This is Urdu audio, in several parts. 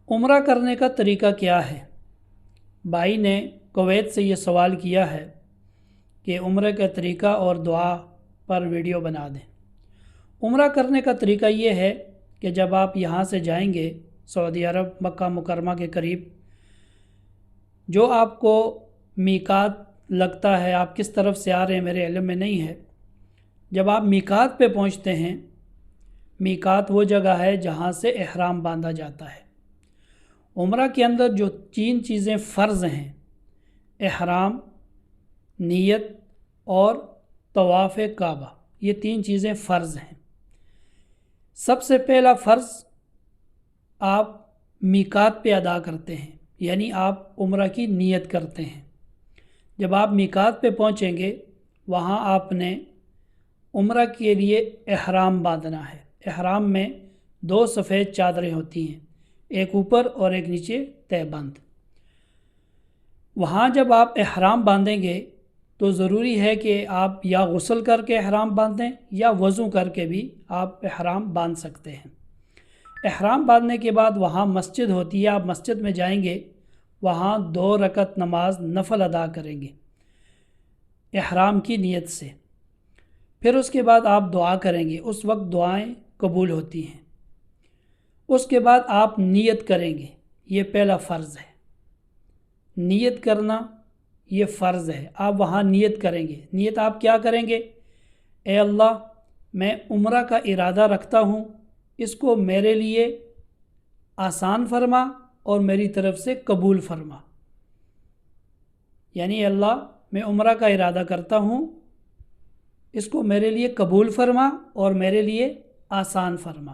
عمرہ کرنے کا طریقہ کیا ہے؟ بھائی نے کویت سے یہ سوال کیا ہے کہ عمرہ کا طریقہ اور دعا پر ویڈیو بنا دیں۔ عمرہ کرنے کا طریقہ یہ ہے کہ جب آپ یہاں سے جائیں گے سعودی عرب مکہ مکرمہ کے قریب، جو آپ کو میقات لگتا ہے، آپ کس طرف سے آ رہے ہیں میرے علم میں نہیں ہے، جب آپ میقات پہ پہنچتے ہیں، میقات وہ جگہ ہے جہاں سے احرام باندھا جاتا ہے۔ عمرہ کے اندر جو 3 چیزیں فرض ہیں، احرام، نیت اور طواف کعبہ، یہ 3 چیزیں فرض ہیں۔ سب سے پہلا فرض آپ میقات پہ ادا کرتے ہیں، یعنی آپ عمرہ کی نیت کرتے ہیں۔ جب آپ میقات پہ پہنچیں گے، وہاں آپ نے عمرہ کے لیے احرام باندھنا ہے۔ احرام میں 2 سفید چادریں ہوتی ہیں، ایک اوپر اور ایک نیچے تہہ بند۔ وہاں جب آپ احرام باندھیں گے تو ضروری ہے کہ آپ یا غسل کر کے احرام باندھیں یا وضو کر کے بھی آپ احرام باندھ سکتے ہیں۔ احرام باندھنے کے بعد وہاں مسجد ہوتی ہے، آپ مسجد میں جائیں گے، وہاں 2 رکعت نماز نفل ادا کریں گے احرام کی نیت سے۔ پھر اس کے بعد آپ دعا کریں گے، اس وقت دعائیں قبول ہوتی ہیں۔ اس کے بعد آپ نیت کریں گے، یہ پہلا فرض ہے۔ نیت کرنا یہ فرض ہے، آپ وہاں نیت کریں گے۔ نیت آپ کیا کریں گے؟ اے اللہ، میں عمرہ کا ارادہ رکھتا ہوں، اس کو میرے لیے آسان فرما اور میری طرف سے قبول فرما۔ یعنی اللہ، میں عمرہ کا ارادہ کرتا ہوں، اس کو میرے لیے قبول فرما اور میرے لیے آسان فرما۔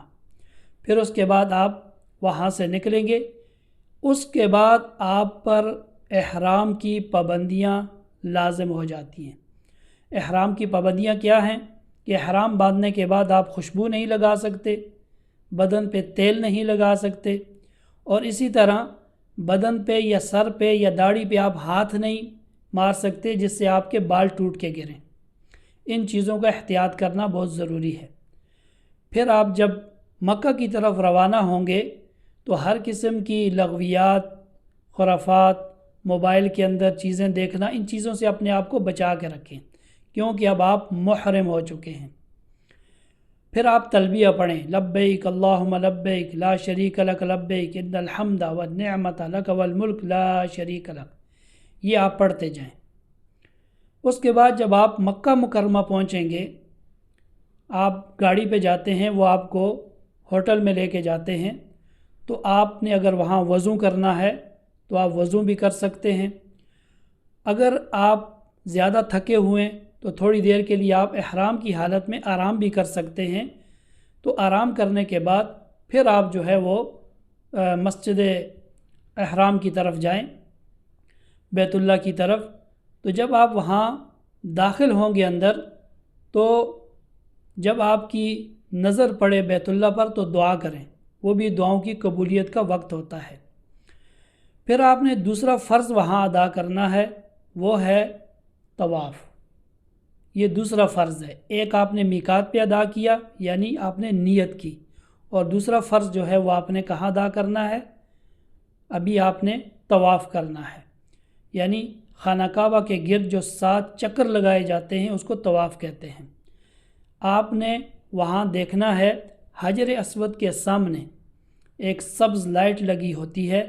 پھر اس کے بعد آپ وہاں سے نکلیں گے۔ اس کے بعد آپ پر احرام کی پابندیاں لازم ہو جاتی ہیں۔ احرام کی پابندیاں کیا ہیں؟ کہ احرام باندھنے کے بعد آپ خوشبو نہیں لگا سکتے، بدن پہ تیل نہیں لگا سکتے، اور اسی طرح بدن پہ یا سر پہ یا داڑھی پہ آپ ہاتھ نہیں مار سکتے جس سے آپ کے بال ٹوٹ کے گریں۔ ان چیزوں کا احتیاط کرنا بہت ضروری ہے۔ پھر آپ جب مکہ کی طرف روانہ ہوں گے تو ہر قسم کی لغویات، خرافات، موبائل کے اندر چیزیں دیکھنا، ان چیزوں سے اپنے آپ کو بچا کے رکھیں، کیونکہ اب آپ محرم ہو چکے ہیں۔ پھر آپ تلبیہ پڑھیں، لبیک اللہم لبیک لا شریک لک لبیک ان الحمد والنعمت لک والملک لا شریک لک، یہ آپ پڑھتے جائیں۔ اس کے بعد جب آپ مکہ مکرمہ پہنچیں گے، آپ گاڑی پہ جاتے ہیں، وہ آپ کو ہوٹل میں لے کے جاتے ہیں، تو آپ نے اگر وہاں وضو کرنا ہے تو آپ وضو بھی کر سکتے ہیں۔ اگر آپ زیادہ تھکے ہوئے تو تھوڑی دیر کے لیے آپ احرام کی حالت میں آرام بھی کر سکتے ہیں۔ تو آرام کرنے کے بعد پھر آپ جو ہے وہ مسجد احرام کی طرف جائیں، بیت اللہ کی طرف۔ تو جب آپ وہاں داخل ہوں گے اندر، تو جب آپ کی نظر پڑے بیت اللہ پر تو دعا کریں، وہ بھی دعاؤں کی قبولیت کا وقت ہوتا ہے۔ پھر آپ نے دوسرا فرض وہاں ادا کرنا ہے، وہ ہے طواف۔ یہ دوسرا فرض ہے۔ ایک آپ نے میقات پہ ادا کیا، یعنی آپ نے نیت کی، اور دوسرا فرض جو ہے وہ آپ نے کہاں ادا کرنا ہے؟ ابھی آپ نے طواف کرنا ہے، یعنی خانہ کعبہ کے گرد جو 7 چکر لگائے جاتے ہیں اس کو طواف کہتے ہیں۔ آپ نے وہاں دیکھنا ہے، حجر اسود کے سامنے ایک سبز لائٹ لگی ہوتی ہے،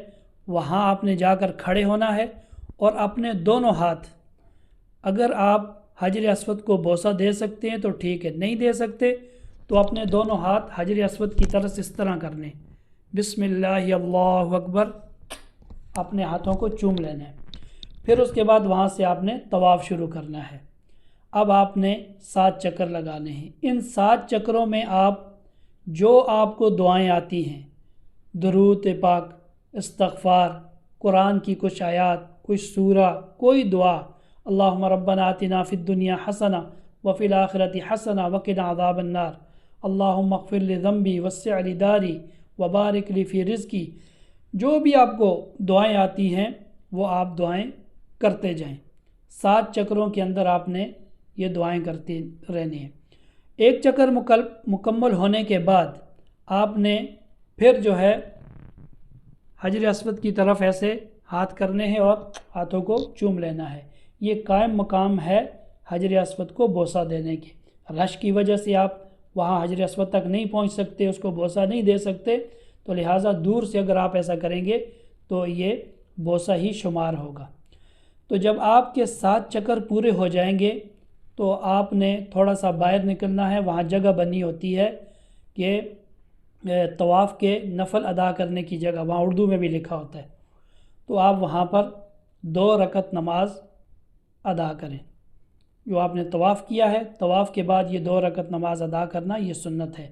وہاں آپ نے جا کر کھڑے ہونا ہے، اور اپنے دونوں ہاتھ، اگر آپ حجر اسود کو بوسہ دے سکتے ہیں تو ٹھیک ہے، نہیں دے سکتے تو اپنے دونوں ہاتھ حجر اسود کی طرف اس طرح کرنے، بسم اللہ اللہ اکبر، اپنے ہاتھوں کو چوم لینا ہے۔ پھر اس کے بعد وہاں سے آپ نے طواف شروع کرنا ہے۔ اب آپ نے 7 چکر لگانے ہیں۔ ان 7 چکروں میں آپ جو آپ کو دعائیں آتی ہیں، درود پاک، استغفار، قرآن کی کچھ آیات، کچھ سورہ، کوئی دعا، اللہم ربنا آتنا فی الدنیا حسنہ وفی الآخرۃ حسنہ وقنا عذاب النار، اللہم اغفر لی ذنبی وسع لی داری وبارک لی فی رزقی، جو بھی آپ کو دعائیں آتی ہیں وہ آپ دعائیں کرتے جائیں۔ 7 چکروں کے اندر آپ نے یہ دعائیں کرتے رہنی ہیں۔ ایک چکر مکمل ہونے کے بعد آپ نے پھر جو ہے حجر اسود کی طرف ایسے ہاتھ کرنے ہیں اور ہاتھوں کو چوم لینا ہے۔ یہ قائم مقام ہے حجر اسود کو بوسہ دینے کے۔ رش کی وجہ سے آپ وہاں حجر اسود تک نہیں پہنچ سکتے، اس کو بوسہ نہیں دے سکتے، تو لہٰذا دور سے اگر آپ ایسا کریں گے تو یہ بوسہ ہی شمار ہوگا۔ تو جب آپ کے 7 چکر پورے ہو جائیں گے تو آپ نے تھوڑا سا باہر نکلنا ہے۔ وہاں جگہ بنی ہوتی ہے کہ طواف کے نفل ادا کرنے کی جگہ، وہاں اردو میں بھی لکھا ہوتا ہے، تو آپ وہاں پر 2 رکعت نماز ادا کریں۔ جو آپ نے طواف کیا ہے، طواف کے بعد یہ 2 رکعت نماز ادا کرنا یہ سنت ہے۔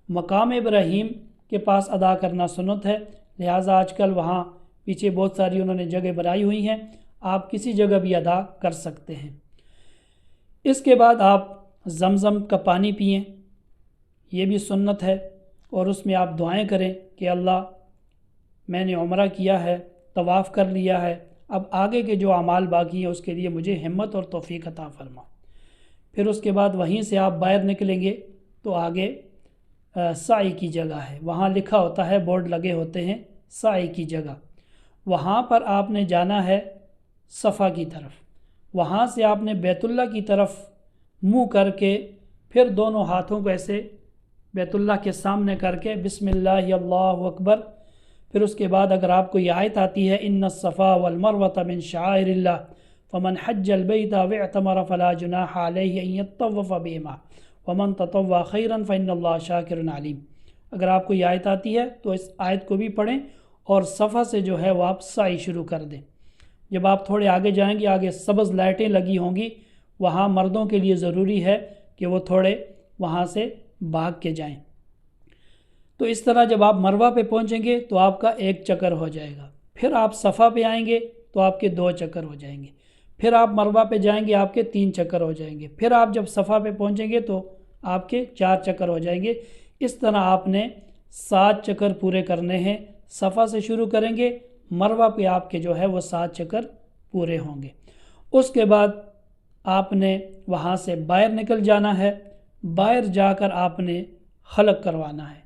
مقام ابراہیم کے پاس ادا کرنا سنت ہے، لہٰذا آج کل وہاں پیچھے بہت ساری انہوں نے جگہ بنائی ہوئی ہیں، آپ کسی جگہ بھی ادا کر سکتے ہیں۔ اس کے بعد آپ زمزم کا پانی پئیں، یہ بھی سنت ہے، اور اس میں آپ دعائیں کریں کہ اللہ میں نے عمرہ کیا ہے، طواف کر لیا ہے، اب آگے کے جو اعمال باقی ہیں اس کے لیے مجھے ہمت اور توفیق عطا فرما۔ پھر اس کے بعد وہیں سے آپ باہر نکلیں گے تو آگے سعی کی جگہ ہے، وہاں لکھا ہوتا ہے، بورڈ لگے ہوتے ہیں سعی کی جگہ، وہاں پر آپ نے جانا ہے صفا کی طرف، وہاں سے آپ نے بیت اللہ کی طرف منہ کر کے پھر دونوں ہاتھوں کو ایسے بیت اللہ کے سامنے کر کے بسم اللہ اللہ اکبر، پھر اس کے بعد اگر آپ کو یہ آیت آتی ہے ان الصفا والمروۃ من شعائر اللہ فمن حج البیت واعتمر فلا جناح علیہ ان یطوف بہما ومن تطوع خیرا فإن اللہ شاکر علیم، اگر آپ کو یہ آیت آتی ہے تو اس آیت کو بھی پڑھیں اور صفا سے جو ہے وہ آپ سعی شروع کر دیں۔ جب آپ تھوڑے آگے جائیں گے، آگے سبز لائٹیں لگی ہوں گی، وہاں مردوں کے لیے ضروری ہے کہ وہ تھوڑے وہاں سے بھاگ کے جائیں۔ تو اس طرح جب آپ مروہ پہ پہنچیں گے تو آپ کا 1 چکر ہو جائے گا، پھر آپ صفا پہ آئیں گے تو آپ کے 2 چکر ہو جائیں گے، پھر آپ مروہ پہ جائیں گے آپ کے 3 چکر ہو جائیں گے، پھر آپ جب صفا پہ پہنچیں گے تو آپ کے 4 چکر ہو جائیں گے۔ اس طرح آپ نے 7 چکر پورے کرنے ہیں، صفا سے شروع کریں گے، مروہ پہ آپ کے جو ہے وہ 7 چکر پورے ہوں گے۔ اس کے بعد آپ نے وہاں سے باہر نکل جانا ہے، باہر جا کر آپ نے حلق کروانا ہے۔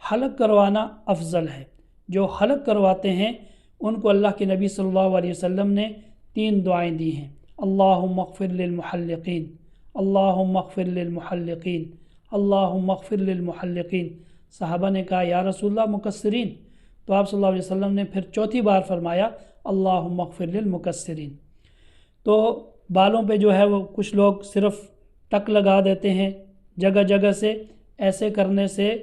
حلق کروانا افضل ہے، جو حلق کرواتے ہیں ان کو اللہ کے نبی صلی اللہ علیہ وسلم نے 3 دعائیں دی ہیں، اللہم اغفر للمحلقین، اللہم اغفر للمحلقین، اللہم اغفر للمحلقین۔ صحابہ نے کہا یا رسول اللہ مقصرین، تو آپ صلی اللہ علیہ وسلم نے پھر 4تھی بار فرمایا اللہم اغفر للمقصرین۔ تو بالوں پہ جو ہے وہ کچھ لوگ صرف ٹک لگا دیتے ہیں جگہ جگہ سے، ایسے کرنے سے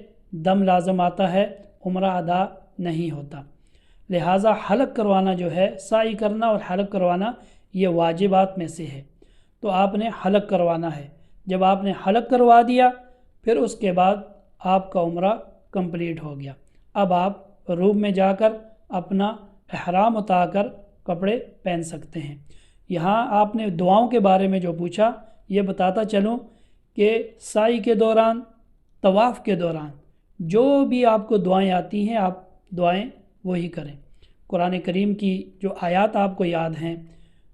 دم لازم آتا ہے، عمرہ ادا نہیں ہوتا، لہٰذا حلق کروانا جو ہے، سعی کرنا اور حلق کروانا یہ واجبات میں سے ہے، تو آپ نے حلق کروانا ہے۔ جب آپ نے حلق کروا دیا پھر اس کے بعد آپ کا عمرہ کمپلیٹ ہو گیا۔ اب آپ روم میں جا کر اپنا احرام اتار کر کپڑے پہن سکتے ہیں۔ یہاں آپ نے دعاؤں کے بارے میں جو پوچھا، یہ بتاتا چلوں کہ سعی کے دوران، طواف کے دوران جو بھی آپ کو دعائیں آتی ہیں آپ دعائیں وہی کریں۔ قرآن کریم کی جو آیات آپ کو یاد ہیں،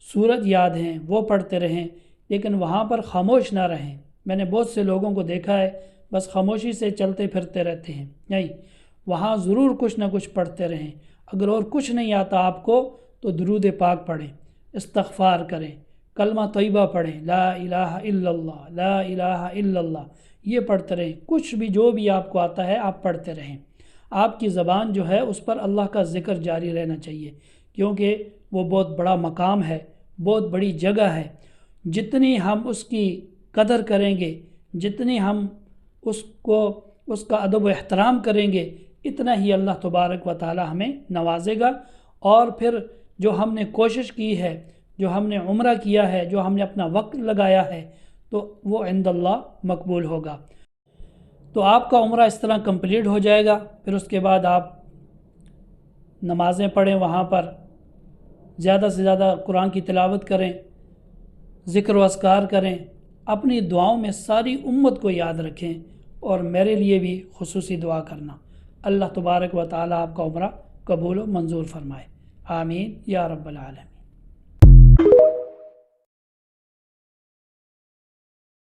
سورت یاد ہیں، وہ پڑھتے رہیں، لیکن وہاں پر خاموش نہ رہیں۔ میں نے بہت سے لوگوں کو دیکھا ہے بس خاموشی سے چلتے پھرتے رہتے ہیں، نہیں، وہاں ضرور کچھ نہ کچھ پڑھتے رہیں۔ اگر اور کچھ نہیں آتا آپ کو تو درود پاک پڑھیں، استغفار کریں، کلمہ طیبہ پڑھیں، لا الہ الا اللہ، لا الہ الا اللہ، یہ پڑھتے رہیں۔ کچھ بھی جو بھی آپ کو آتا ہے آپ پڑھتے رہیں۔ آپ کی زبان جو ہے اس پر اللہ کا ذکر جاری رہنا چاہیے، کیونکہ وہ بہت بڑا مقام ہے، بہت بڑی جگہ ہے۔ جتنی ہم اس کی قدر کریں گے، جتنی ہم اس کا ادب و احترام کریں گے، اتنا ہی اللہ تبارک و تعالی ہمیں نوازے گا، اور پھر جو ہم نے کوشش کی ہے، جو ہم نے عمرہ کیا ہے، جو ہم نے اپنا وقت لگایا ہے، تو وہ عند اللہ مقبول ہوگا۔ تو آپ کا عمرہ اس طرح کمپلیٹ ہو جائے گا۔ پھر اس کے بعد آپ نمازیں پڑھیں، وہاں پر زیادہ سے زیادہ قرآن کی تلاوت کریں، ذکر و اذکار کریں، اپنی دعاؤں میں ساری امت کو یاد رکھیں، اور میرے لیے بھی خصوصی دعا کرنا۔ اللہ تبارک و تعالی آپ کا عمرہ قبول و منظور فرمائے، آمین یا رب العالمین۔